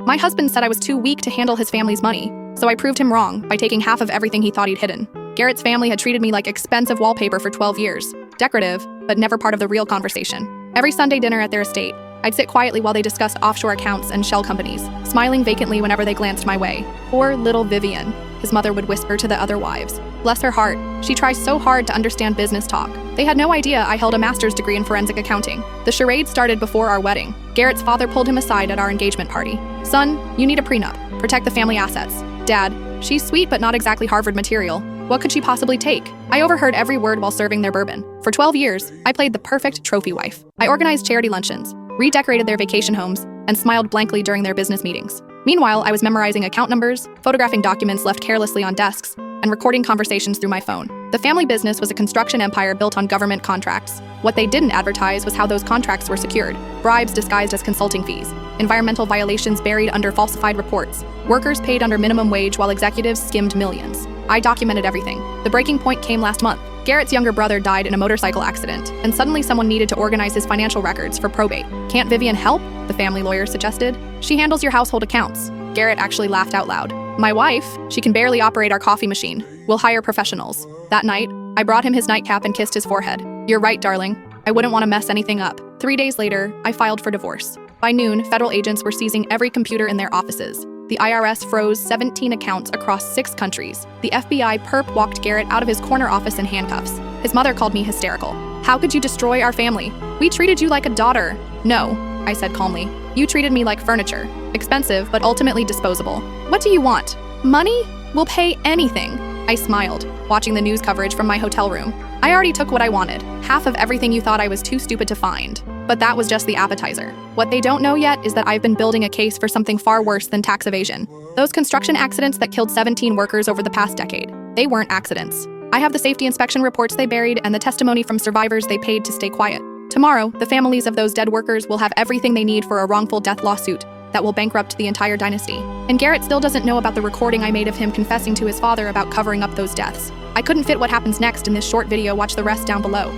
My husband said I was too weak to handle his family's money, so I proved him wrong by taking half of everything he thought he'd hidden. Garrett's family had treated me like expensive wallpaper for 12 years. Decorative, but never part of the real conversation. Every Sunday dinner at their estate, I'd sit quietly while they discussed offshore accounts and shell companies, smiling vacantly whenever they glanced my way. Poor little Vivian, his mother would whisper to the other wives. Bless her heart, she tries so hard to understand business talk. They had no idea I held a master's degree in forensic accounting. The charade started before our wedding. Garrett's father pulled him aside at our engagement party. Son, you need a prenup. Protect the family assets. Dad, she's sweet but not exactly Harvard material. What could she possibly take? I overheard every word while serving their bourbon. For 12 years, I played the perfect trophy wife. I organized charity luncheons, redecorated their vacation homes, and smiled blankly during their business meetings. Meanwhile, I was memorizing account numbers, photographing documents left carelessly on desks, and recording conversations through my phone. The family business was a construction empire built on government contracts. What they didn't advertise was how those contracts were secured. Bribes disguised as consulting fees, environmental violations buried under falsified reports, workers paid under minimum wage while executives skimmed millions. I documented everything. The breaking point came last month. Garrett's younger brother died in a motorcycle accident, and suddenly someone needed to organize his financial records for probate. Can't Vivian help? The family lawyer suggested. She handles your household accounts. Garrett actually laughed out loud. My wife, she can barely operate our coffee machine. We'll hire professionals. That night, I brought him his nightcap and kissed his forehead. You're right, darling. I wouldn't want to mess anything up. 3 days later, I filed for divorce. By noon, federal agents were seizing every computer in their offices. The IRS froze 17 accounts across 6 countries. The FBI perp walked Garrett out of his corner office in handcuffs. His mother called me hysterical. How could you destroy our family? We treated you like a daughter. No, I said calmly. You treated me like furniture. Expensive, but ultimately disposable. What do you want? Money? We'll pay anything. I smiled, watching the news coverage from my hotel room. I already took what I wanted, half of everything you thought I was too stupid to find. But that was just the appetizer. What they don't know yet is that I've been building a case for something far worse than tax evasion. Those construction accidents that killed 17 workers over the past decade. They weren't accidents. I have the safety inspection reports they buried and the testimony from survivors they paid to stay quiet. Tomorrow, the families of those dead workers will have everything they need for a wrongful death lawsuit that will bankrupt the entire dynasty. And Garrett still doesn't know about the recording I made of him confessing to his father about covering up those deaths. I couldn't fit what happens next in this short video. Watch the rest down below.